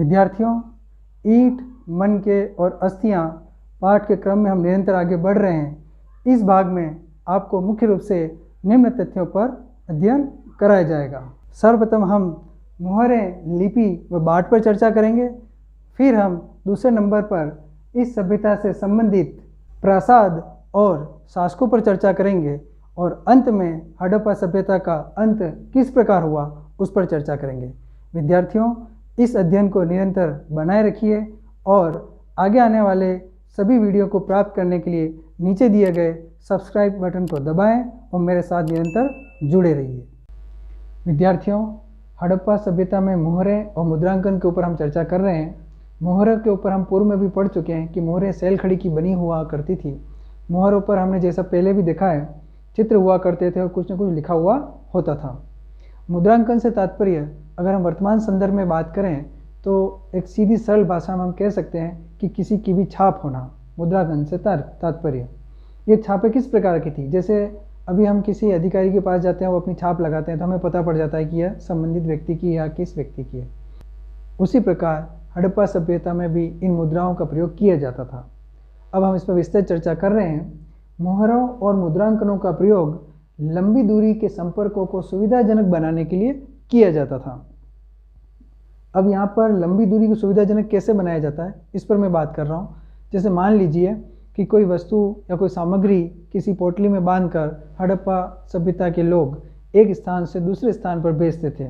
विद्यार्थियों, ईंट, मनके और अस्थियां पाठ के क्रम में हम निरंतर आगे बढ़ रहे हैं। इस भाग में आपको मुख्य रूप से निम्न तथ्यों पर अध्ययन कराया जाएगा। सर्वप्रथम हम मुहरें, लिपि व बाँट पर चर्चा करेंगे। फिर हम दूसरे नंबर पर इस सभ्यता से संबंधित प्रासाद और शासकों पर चर्चा करेंगे और अंत में हड़प्पा सभ्यता का अंत किस प्रकार हुआ उस पर चर्चा करेंगे। विद्यार्थियों, इस अध्ययन को निरंतर बनाए रखिए और आगे आने वाले सभी वीडियो को प्राप्त करने के लिए नीचे दिए गए सब्सक्राइब बटन को दबाएं और मेरे साथ निरंतर जुड़े रहिए। विद्यार्थियों, हड़प्पा सभ्यता में मोहरें और मुद्रांकन के ऊपर हम चर्चा कर रहे हैं। मोहरों के ऊपर हम पूर्व में भी पढ़ चुके हैं कि मोहरें सैल खड़ी की बनी हुआ करती थी। मोहरों पर हमने जैसा पहले भी देखा है, चित्र हुआ करते थे और कुछ न कुछ लिखा हुआ होता था। मुद्रांकन से तात्पर्य अगर हम वर्तमान संदर्भ में बात करें तो एक सीधी सरल भाषा में हम कह सकते हैं कि किसी की भी छाप होना। मुद्रांकन से तात्पर्य ये छापें किस प्रकार की थी। जैसे अभी हम किसी अधिकारी के पास जाते हैं, वो अपनी छाप लगाते हैं तो हमें पता पड़ जाता है कि यह संबंधित व्यक्ति की या किस व्यक्ति की है। उसी प्रकार हड़प्पा सभ्यता में भी इन मुद्राओं का प्रयोग किया जाता था। अब हम इस पर विस्तृत चर्चा कर रहे हैं। मोहरों और मुद्रांकनों का प्रयोग लंबी दूरी के संपर्कों को सुविधाजनक बनाने के लिए किया जाता था। अब यहाँ पर लंबी दूरी को सुविधाजनक कैसे बनाया जाता है इस पर मैं बात कर रहा हूँ। जैसे मान लीजिए कि कोई वस्तु या कोई सामग्री किसी पोटली में बांधकर हड़प्पा सभ्यता के लोग एक स्थान से दूसरे स्थान पर भेजते थे,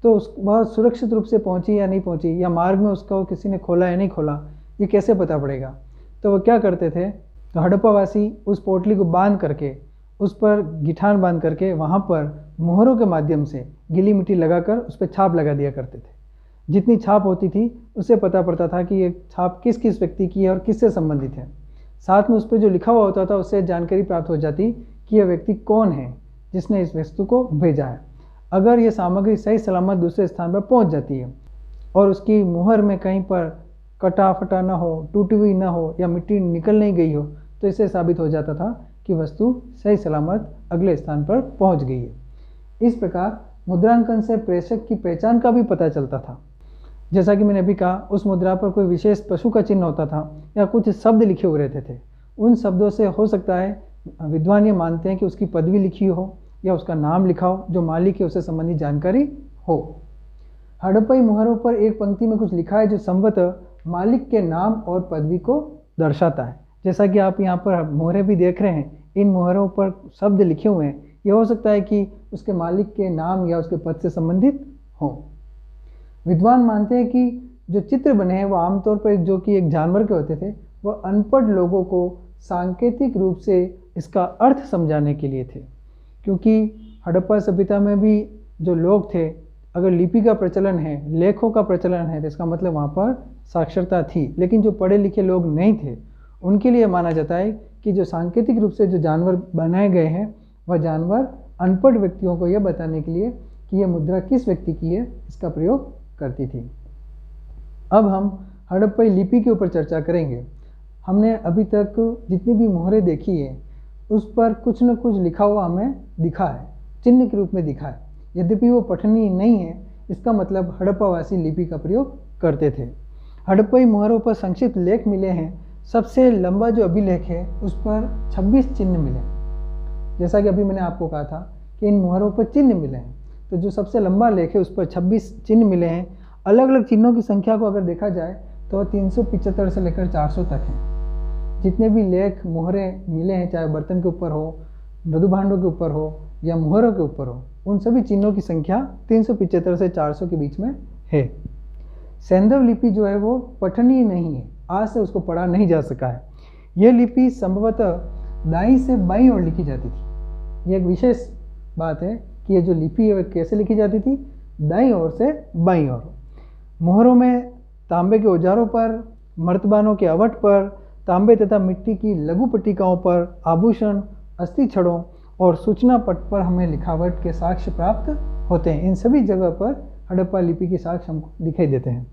तो वह सुरक्षित रूप से पहुंची या नहीं पहुंची, या मार्ग में उसका किसी ने खोला या नहीं खोला, ये कैसे पता पड़ेगा। तो वो क्या करते थे, तो हड़प्पावासी उस पोटली को बांध करके उस पर गिठान बांध करके वहाँ पर मोहरों के माध्यम से गीली मिट्टी लगाकर उस पर छाप लगा दिया करते थे। जितनी छाप होती थी उससे पता पड़ता था कि ये छाप किस किस व्यक्ति की है और किससे संबंधित है। साथ में उस पर जो लिखा हुआ होता था उससे जानकारी प्राप्त हो जाती कि यह व्यक्ति कौन है जिसने इस वस्तु को भेजा है। अगर ये सामग्री सही सलामत दूसरे स्थान पर पहुंच जाती है और उसकी मुहर में कहीं पर कटा फटा ना हो, टूटी हुई ना हो या मिट्टी निकल नहीं गई हो, तो इससे साबित हो जाता था कि वस्तु सही सलामत अगले स्थान पर पहुंच गई है। इस प्रकार मुद्रांकन से प्रेषक की पहचान का भी पता चलता था। जैसा कि मैंने अभी कहा, उस मुद्रा पर कोई विशेष पशु का चिन्ह होता था या कुछ शब्द लिखे हुए रहते थे। उन शब्दों से हो सकता है विद्वान ये मानते हैं कि उसकी पदवी लिखी हो या उसका नाम लिखा हो, जो मालिक है उससे संबंधित जानकारी हो। हड़प्पाई मुहरों पर एक पंक्ति में कुछ लिखा है जो संभवतः मालिक के नाम और पदवी को दर्शाता है। जैसा कि आप यहाँ पर मोहरें भी देख रहे हैं, इन मोहरों पर शब्द लिखे हुए हैं। यह हो सकता है कि उसके मालिक के नाम या उसके पद से संबंधित हो। विद्वान मानते हैं कि जो चित्र बने हैं वो आमतौर पर जो कि एक जानवर के होते थे, वह अनपढ़ लोगों को सांकेतिक रूप से इसका अर्थ समझाने के लिए थे। क्योंकि हड़प्पा सभ्यता में भी जो लोग थे, अगर लिपि का प्रचलन है, लेखों का प्रचलन है, तो इसका मतलब वहाँ पर साक्षरता थी। लेकिन जो पढ़े लिखे लोग नहीं थे, उनके लिए माना जाता है कि जो सांकेतिक रूप से जो जानवर बनाए गए हैं, वह जानवर अनपढ़ व्यक्तियों को यह बताने के लिए कि यह मुद्रा किस व्यक्ति की है, इसका प्रयोग करती थी। अब हम हड़प्पाई लिपि के ऊपर चर्चा करेंगे। हमने अभी तक जितनी भी मोहरें देखी है उस पर कुछ न कुछ लिखा हुआ हमें दिखा है, चिन्ह के रूप में दिखा है। यद्यपि वो पठनीय नहीं है, इसका मतलब हड़प्पावासी लिपि का प्रयोग करते थे। हड़प्पाई मोहरों पर संक्षिप्त लेख मिले हैं। सबसे लंबा जो अभिलेख है उस पर 26 चिन्ह मिले। जैसा कि अभी मैंने आपको कहा था कि इन मोहरों पर चिन्ह मिले हैं, तो जो सबसे लंबा लेख है उस पर 26 चिन्ह मिले हैं। अलग अलग चिन्हों की संख्या को अगर देखा जाए तो 375 से लेकर 400 तक हैं। जितने भी लेख मोहरें मिले हैं, चाहे बर्तन के ऊपर हो, मृदु भांडों के ऊपर हो या मोहरों के ऊपर हो, उन सभी चिन्हों की संख्या 375 से 400 के बीच में है। सैंधव लिपि जो है वो पठनीय नहीं है, आज से उसको पढ़ा नहीं जा सका है। यह लिपि संभवतः दाईं से बाईं ओर लिखी जाती थी। ये एक विशेष बात है कि ये जो लिपि है कैसे लिखी जाती थी, दाईं ओर से बाईं ओर। मोहरों में तांबे के औजारों पर, मर्तबानों के अवट पर, तांबे तथा मिट्टी की लघु पट्टिकाओं पर, आभूषण, अस्थि छड़ों और सूचना पट पर हमें लिखावट के साक्ष्य प्राप्त होते हैं। इन सभी जगह पर हड़प्पा लिपि के साक्ष्य हमको दिखाई देते हैं।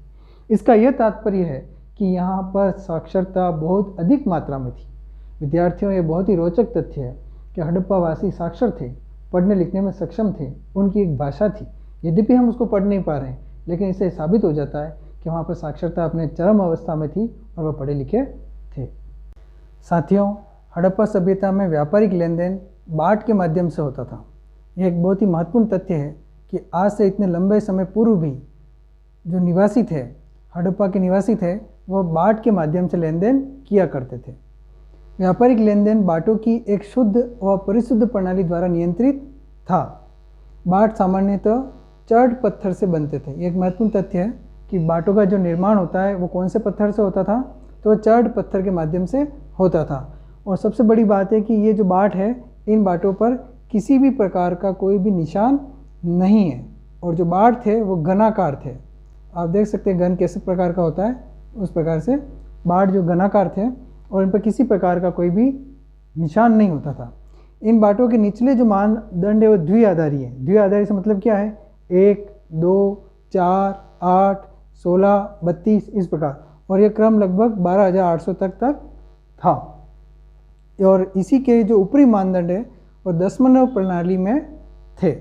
इसका यह तात्पर्य है कि यहाँ पर साक्षरता बहुत अधिक मात्रा में थी। विद्यार्थियों, ये बहुत ही रोचक तथ्य है कि हड़प्पावासी साक्षर थे, पढ़ने लिखने में सक्षम थे, उनकी एक भाषा थी। यद्यपि हम उसको पढ़ नहीं पा रहे हैं, लेकिन इससे साबित हो जाता है कि वहाँ पर साक्षरता अपने चरम अवस्था में थी और वह पढ़े लिखे थे। साथियों, हड़प्पा सभ्यता में व्यापारिक लेन देन बाट के माध्यम से होता था। यह एक बहुत ही महत्वपूर्ण तथ्य है कि आज से इतने लंबे समय पूर्व भी जो निवासी थे, हड़प्पा के निवासी थे, वह बाट के माध्यम से लेन देन किया करते थे। व्यापारिक लेन देन बाटों की एक शुद्ध व परिशुद्ध प्रणाली द्वारा नियंत्रित था। बाट सामान्यतः चर्ड पत्थर से बनते थे। एक महत्वपूर्ण तथ्य है कि बाटों का जो निर्माण होता है वो कौन से पत्थर से होता था, तो चर्ड पत्थर के माध्यम से होता था। और सबसे बड़ी बात है कि ये जो बाट है, इन बाटों पर किसी भी प्रकार का कोई भी निशान नहीं है, और जो बाट थे वो घनाकार थे। आप देख सकते हैं घन कैसे प्रकार का होता है, उस प्रकार से बाट जो घनाकार थे और इन पर किसी प्रकार का कोई भी निशान नहीं होता था। इन बाटों के निचले जो मानदंड है वो द्विआधारी है। द्विआधारी से मतलब क्या है, 1, 2, 4, 8, 16, 32 इस प्रकार, और यह क्रम लगभग 12,800 तक था। और इसी के जो ऊपरी मानदंड है वो दशमलव प्रणाली में थे।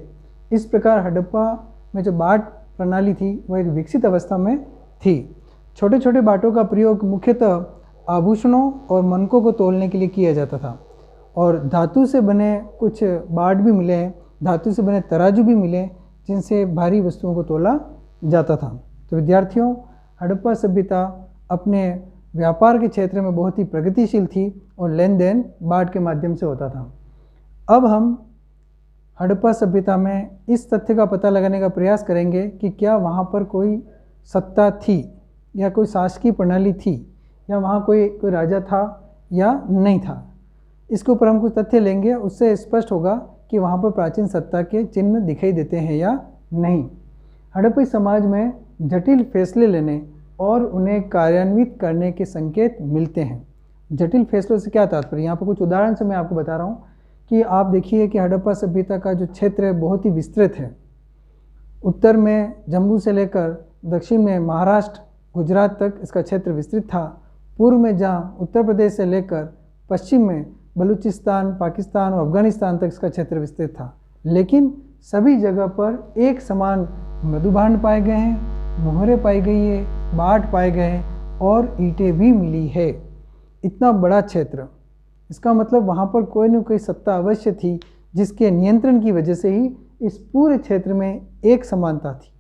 इस प्रकार हड़प्पा में जो बाट प्रणाली थी वह एक विकसित अवस्था में थी। छोटे छोटे बाटों का प्रयोग मुख्यतः आभूषणों और मनकों को तोलने के लिए किया जाता था, और धातु से बने कुछ बाट भी मिले हैं, धातु से बने तराजू भी मिले जिनसे भारी वस्तुओं को तोला जाता था। तो विद्यार्थियों, हड़प्पा सभ्यता अपने व्यापार के क्षेत्र में बहुत ही प्रगतिशील थी और लेन देन बाट के माध्यम से होता था। अब हम हड़प्पा सभ्यता में इस तथ्य का पता लगाने का प्रयास करेंगे कि क्या वहाँ पर कोई सत्ता थी या कोई शासकीय प्रणाली थी, या वहाँ कोई राजा था या नहीं था। इसके ऊपर हम कुछ तथ्य लेंगे, उससे स्पष्ट होगा कि वहाँ पर प्राचीन सत्ता के चिन्ह दिखाई देते हैं या नहीं। हड़प्पी समाज में जटिल फैसले लेने और उन्हें कार्यान्वित करने के संकेत मिलते हैं। जटिल फैसलों से क्या तात्पर्य, यहाँ पर कुछ उदाहरण से मैं आपको बता रहा हूँ कि आप देखिए कि हड़प्पा सभ्यता का जो क्षेत्र है बहुत ही विस्तृत है। उत्तर में जम्मू से लेकर दक्षिण में महाराष्ट्र, गुजरात तक इसका क्षेत्र विस्तृत था। पूर्व में जहाँ उत्तर प्रदेश से लेकर पश्चिम में बलूचिस्तान, पाकिस्तान और अफगानिस्तान तक इसका क्षेत्र विस्तृत था। लेकिन सभी जगह पर एक समान मृदुभांड पाए गए हैं, मोहरें पाई गई है, बाट पाए गए हैं और ईंटें भी मिली है। इतना बड़ा क्षेत्र, इसका मतलब वहाँ पर कोई न कोई सत्ता अवश्य थी जिसके नियंत्रण की वजह से ही इस पूरे क्षेत्र में एक समानता थी।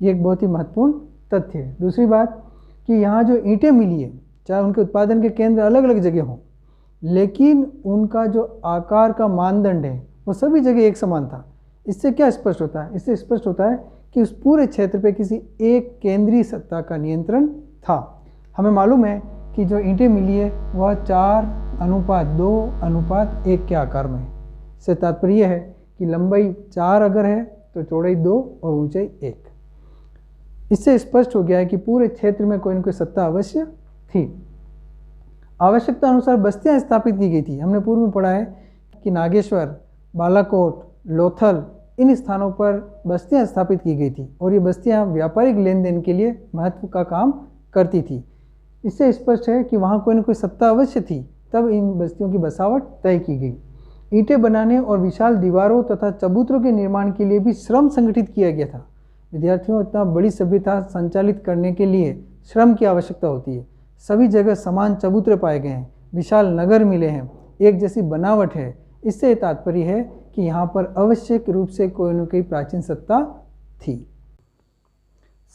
ये एक बहुत ही महत्वपूर्ण तथ्य है। दूसरी बात कि यहाँ जो ईंटें मिली है, चाहे उनके उत्पादन के केंद्र अलग अलग जगह हों, लेकिन उनका जो आकार का मानदंड है वो सभी जगह एक समान था। इससे क्या स्पष्ट होता है? इससे स्पष्ट होता है कि उस पूरे क्षेत्र पे किसी एक केंद्रीय सत्ता का नियंत्रण था। हमें मालूम है कि जो ईंटें मिली है वह 4:2:1 के आकार में है। इससे तात्पर्य है कि लंबाई 4 अगर है तो चौड़ाई 2 और ऊंचाई 1। इससे स्पष्ट हो गया है कि पूरे क्षेत्र में कोई न कोई सत्ता अवश्य थी। आवश्यकता अनुसार बस्तियां स्थापित की गई थी। हमने पूर्व में पढ़ा है कि नागेश्वर, बालाकोट, लोथल, इन स्थानों पर बस्तियां स्थापित की गई थी और ये बस्तियां व्यापारिक लेन देन के लिए महत्व का काम करती थी। इससे स्पष्ट है कि वहाँ कोई न कोई सत्ता अवश्य थी, तब इन बस्तियों की बसावट तय की गई। ईंटें बनाने और विशाल दीवारों तथा चबूतरों के निर्माण के लिए भी श्रम संगठित किया गया था। विद्यार्थियों, इतना बड़ी सभ्यता संचालित करने के लिए श्रम की आवश्यकता होती है। सभी जगह समान चबूतरे पाए गए हैं, विशाल नगर मिले हैं, एक जैसी बनावट है। इससे तात्पर्य है कि यहाँ पर आवश्यक रूप से कोई न कोई प्राचीन सत्ता थी।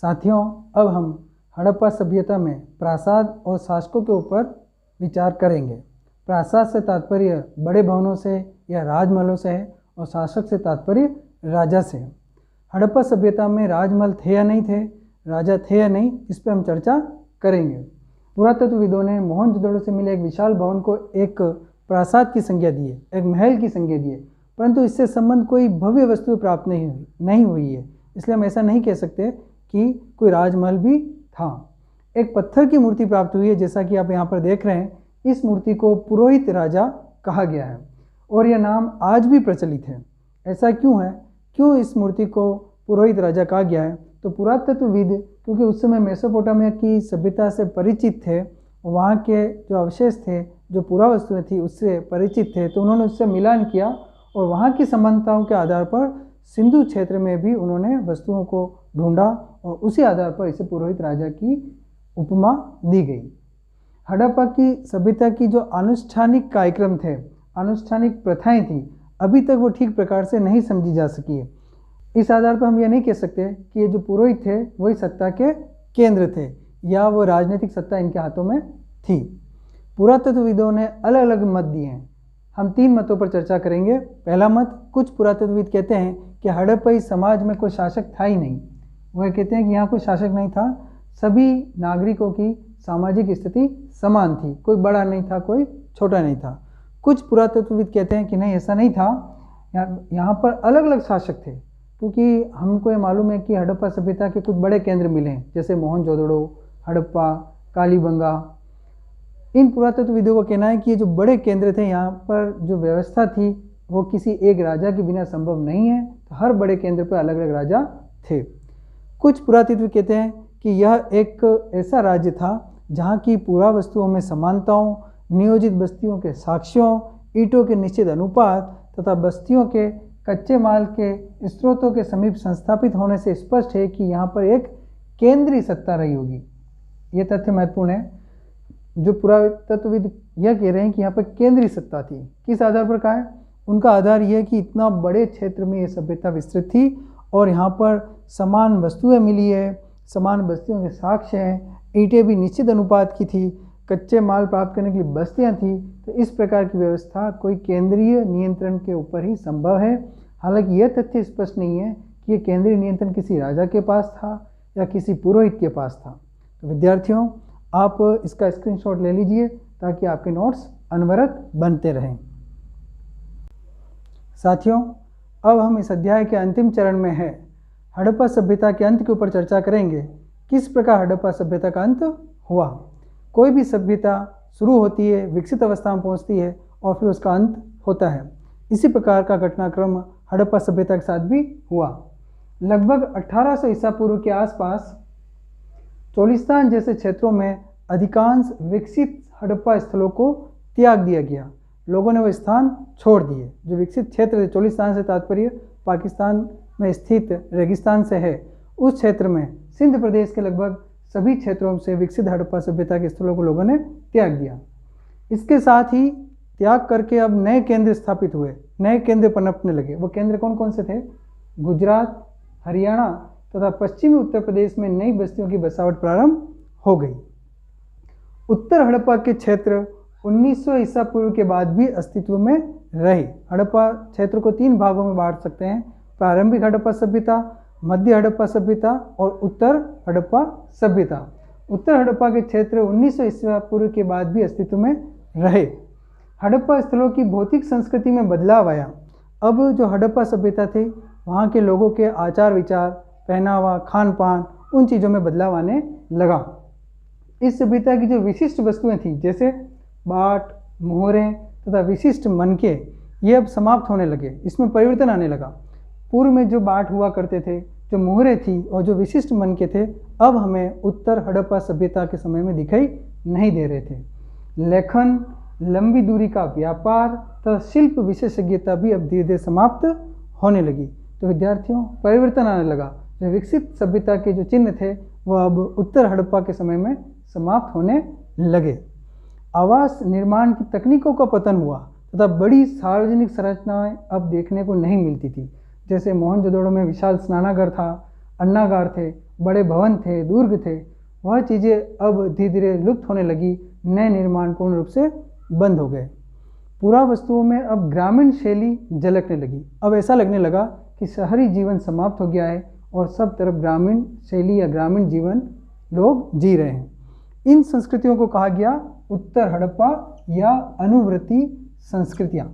साथियों, अब हम हड़प्पा सभ्यता में प्रासाद और शासकों के ऊपर विचार करेंगे। प्रासाद से तात्पर्य बड़े भवनों से या राजमहलों से है और शासक से तात्पर्य राजा से है। हड़प्पा सभ्यता में राजमहल थे या नहीं थे, राजा थे या नहीं, इस पर हम चर्चा करेंगे। पुरातत्वविदों ने मोहनजोदड़ो से मिले एक विशाल भवन को एक प्रासाद की संज्ञा दी है, एक महल की संज्ञा दी है, परंतु इससे संबंध कोई भव्य वस्तु प्राप्त नहीं हुई है। इसलिए हम ऐसा नहीं कह सकते कि कोई राजमहल भी था। एक पत्थर की मूर्ति प्राप्त हुई है, जैसा कि आप यहाँ पर देख रहे हैं। इस मूर्ति को पुरोहित राजा कहा गया है और यह नाम आज भी प्रचलित है। ऐसा क्यों है? क्यों इस मूर्ति को पुरोहित राजा कहा गया है? तो पुरातत्वविद, क्योंकि उस समय मेसोपोटामिया की सभ्यता से परिचित थे, वहाँ के जो अवशेष थे, जो पुरावस्तुएं थी, उससे परिचित थे, तो उन्होंने उससे मिलान किया और वहाँ की समानताओं के आधार पर सिंधु क्षेत्र में भी उन्होंने वस्तुओं को ढूंढा और उसी आधार पर इसे पुरोहित राजा की उपमा दी गई। हड़प्पा की सभ्यता की जो अनुष्ठानिक कार्यक्रम थे, अनुष्ठानिक प्रथाएं थी, अभी तक वो ठीक प्रकार से नहीं समझी जा सकी है। इस आधार पर हम ये नहीं कह सकते कि ये जो पुरोहित थे वही सत्ता के केंद्र थे या वो राजनीतिक सत्ता इनके हाथों में थी। पुरातत्वविदों ने अलग अलग मत दिए हैं। हम 3 मतों पर चर्चा करेंगे। पहला मत, कुछ पुरातत्वविद कहते हैं कि हड़प्पई समाज में कोई शासक था ही नहीं। वह कहते हैं कि यहाँ कोई शासक नहीं था, सभी नागरिकों की सामाजिक स्थिति समान थी, कोई बड़ा नहीं था, कोई छोटा नहीं था। कुछ पुरातत्वविद कहते हैं कि नहीं, ऐसा नहीं था, यहाँ पर अलग अलग शासक थे, क्योंकि हमको ये मालूम है कि हड़प्पा सभ्यता के कुछ बड़े केंद्र मिले हैं, जैसे मोहनजोदड़ो, हड़प्पा, कालीबंगा। इन पुरातत्वविदों का कहना है कि ये जो बड़े केंद्र थे, यहाँ पर जो व्यवस्था थी वो किसी एक राजा के बिना संभव नहीं है, तो हर बड़े केंद्र पर अलग अलग राजा थे। कुछ पुरातत्व कहते हैं कि यह एक ऐसा राज्य था जहाँ की पुरावस्तुओं में समानताओं, नियोजित बस्तियों के साक्ष्यों, ईंटों के निश्चित अनुपात तथा बस्तियों के कच्चे माल के स्रोतों के समीप संस्थापित होने से स्पष्ट है कि यहाँ पर एक केंद्रीय सत्ता रही होगी। ये तथ्य महत्वपूर्ण है। जो पुरातत्वविद यह कह रहे हैं कि यहाँ पर केंद्रीय सत्ता थी। किस आधार पर कहा है? उनका आधार यह है कि इतना बड़े क्षेत्र में ये सभ्यता विस्तृत थी और यहाँ पर समान वस्तुएं मिली है, समान बस्तियों के साक्ष्य हैं, ईंटें भी निश्चित अनुपात की थी, कच्चे माल प्राप्त करने के लिए बस्तियाँ थी। तो इस प्रकार की व्यवस्था कोई केंद्रीय नियंत्रण के ऊपर ही संभव है। हालांकि यह तथ्य स्पष्ट नहीं है कि ये केंद्रीय नियंत्रण किसी राजा के पास था या किसी पुरोहित के पास था। तो विद्यार्थियों, आप इसका स्क्रीनशॉट ले लीजिए ताकि आपके नोट्स अनवरत बनते रहें। साथियों, अब हम इस अध्याय के अंतिम चरण में है, हड़प्पा सभ्यता के अंत के ऊपर चर्चा करेंगे। किस प्रकार हड़प्पा सभ्यता का अंत हुआ? कोई भी सभ्यता शुरू होती है, विकसित अवस्था में पहुंचती है और फिर उसका अंत होता है। इसी प्रकार का घटनाक्रम हड़प्पा सभ्यता के साथ भी हुआ। लगभग 1800 ईसा पूर्व के आसपास चोलिस्तान जैसे क्षेत्रों में अधिकांश विकसित हड़प्पा स्थलों को त्याग दिया गया। लोगों ने वह स्थान छोड़ दिए। जो विकसित क्षेत्र थे, चोलिस्तान से तात्पर्य पाकिस्तान में स्थित रेगिस्तान से है, उस क्षेत्र में सिंध प्रदेश के लगभग सभी क्षेत्रों से विकसित हड़प्पा सभ्यता के स्थलों को लोगों ने त्याग दिया। इसके साथ ही त्याग करके अब नए केंद्र स्थापित हुए, नए केंद्र पनपने लगे। वो केंद्र कौन कौन से थे? गुजरात, हरियाणा तथा पश्चिमी उत्तर प्रदेश में नई बस्तियों की बसावट प्रारंभ हो गई। उत्तर हड़प्पा के क्षेत्र 1900 ईसा पूर्व के बाद भी अस्तित्व में रहे। हड़प्पा क्षेत्र को 3 भागों में बांट सकते हैं: प्रारंभिक हड़प्पा सभ्यता, मध्य हड़प्पा सभ्यता और उत्तर हड़प्पा सभ्यता। उत्तर हड़प्पा के क्षेत्र 1900 ईसा पूर्व के बाद भी अस्तित्व में रहे। हड़प्पा स्थलों की भौतिक संस्कृति में बदलाव आया। अब जो हड़प्पा सभ्यता थी, वहाँ के लोगों के आचार विचार, पहनावा, खान पान, उन चीज़ों में बदलाव आने लगा। इस सभ्यता की जो विशिष्ट वस्तुएं थी, जैसे बाट, मोहरें तथा विशिष्ट मनके, ये अब समाप्त होने लगे। इसमें परिवर्तन आने लगा। पूर्व में जो बाट हुआ करते थे, जो मोहरें थी और जो विशिष्ट मनके थे, अब हमें उत्तर हड़प्पा सभ्यता के समय में दिखाई नहीं दे रहे थे। लेखन, लंबी दूरी का व्यापार तथा शिल्प विशेषज्ञता भी अब धीरे धीरे समाप्त होने लगी। तो विद्यार्थियों, परिवर्तन आने लगा। जो विकसित सभ्यता के जो चिन्ह थे वो अब उत्तर हड़प्पा के समय में समाप्त होने लगे। आवास निर्माण की तकनीकों का पतन हुआ तथा बड़ी सार्वजनिक संरचनाएं अब देखने को नहीं मिलती थी। जैसे मोहनजोदड़ो में विशाल स्नानागार था, अन्नागार थे, बड़े भवन थे, दुर्ग थे, वह चीज़ें अब धीरे धीरे लुप्त होने लगी। नए निर्माण पूर्ण रूप से बंद हो गए। पुरावस्तुओं में अब ग्रामीण शैली झलकने लगी। अब ऐसा लगने लगा कि शहरी जीवन समाप्त हो गया है और सब तरफ ग्रामीण शैली या ग्रामीण जीवन लोग जी रहे हैं। इन संस्कृतियों को कहा गया उत्तर हड़प्पा या अनुवर्ती संस्कृतियाँ।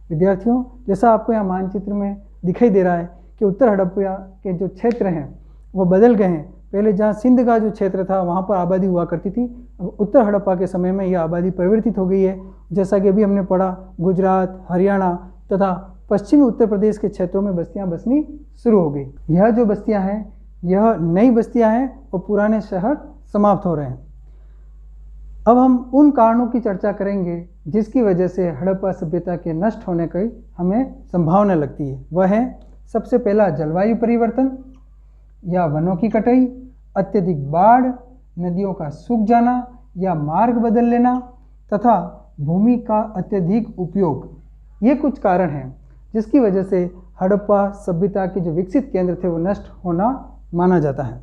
विद्यार्थियों, जैसा आपको यहाँ मानचित्र में दिखाई दे रहा है कि उत्तर हड़प्पा के जो क्षेत्र हैं वो बदल गए हैं। पहले जहाँ सिंध का जो क्षेत्र था वहाँ पर आबादी हुआ करती थी, अब उत्तर हड़प्पा के समय में यह आबादी परिवर्तित हो गई है। जैसा कि अभी हमने पढ़ा, गुजरात, हरियाणा तथा पश्चिमी उत्तर प्रदेश के क्षेत्रों में बस्तियाँ बसनी शुरू हो गई। यह जो बस्तियाँ हैं, यह नई बस्तियाँ हैं और पुराने शहर समाप्त हो रहे हैं। अब हम उन कारणों की चर्चा करेंगे जिसकी वजह से हड़प्पा सभ्यता के नष्ट होने की हमें संभावना लगती है। वह है सबसे पहला जलवायु परिवर्तन, या वनों की कटाई, अत्यधिक बाढ़, नदियों का सूख जाना या मार्ग बदल लेना तथा भूमि का अत्यधिक उपयोग। ये कुछ कारण हैं जिसकी वजह से हड़प्पा सभ्यता के जो विकसित केंद्र थे वो नष्ट होना माना जाता है।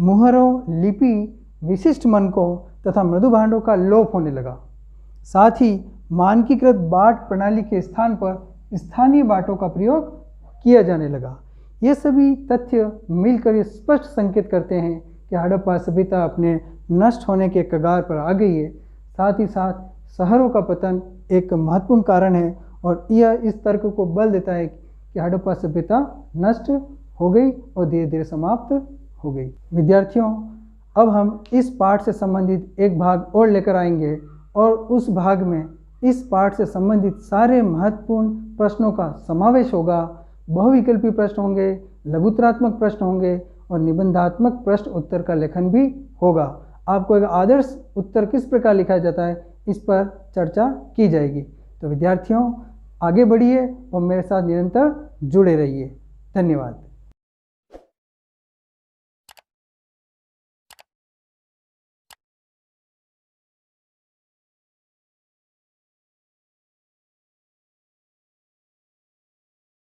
मुहरों, लिपि, विशिष्ट मनकों तथा मृदु भांडों का लोप होने लगा। साथ ही मानकीकृत बाट प्रणाली के स्थान पर स्थानीय बाटों का प्रयोग किया जाने लगा। ये सभी तथ्य मिलकर ये स्पष्ट संकेत करते हैं कि हड़प्पा सभ्यता अपने नष्ट होने के कगार पर आ गई है। साथ ही साथ शहरों का पतन एक महत्वपूर्ण कारण है और यह इस तर्क को बल देता है कि हड़प्पा सभ्यता नष्ट हो गई और धीरे धीरे समाप्त हो गई। विद्यार्थियों, अब हम इस पाठ से संबंधित एक भाग और लेकर आएंगे और उस भाग में इस पाठ से संबंधित सारे महत्वपूर्ण प्रश्नों का समावेश होगा। बहुविकल्पी प्रश्न होंगे, लघुत्तरात्मक प्रश्न होंगे और निबंधात्मक प्रश्न उत्तर का लेखन भी होगा। आपको एक आदर्श उत्तर किस प्रकार लिखा जाता है इस पर चर्चा की जाएगी। तो विद्यार्थियों, आगे बढ़िए और मेरे साथ निरंतर जुड़े रहिए। धन्यवाद।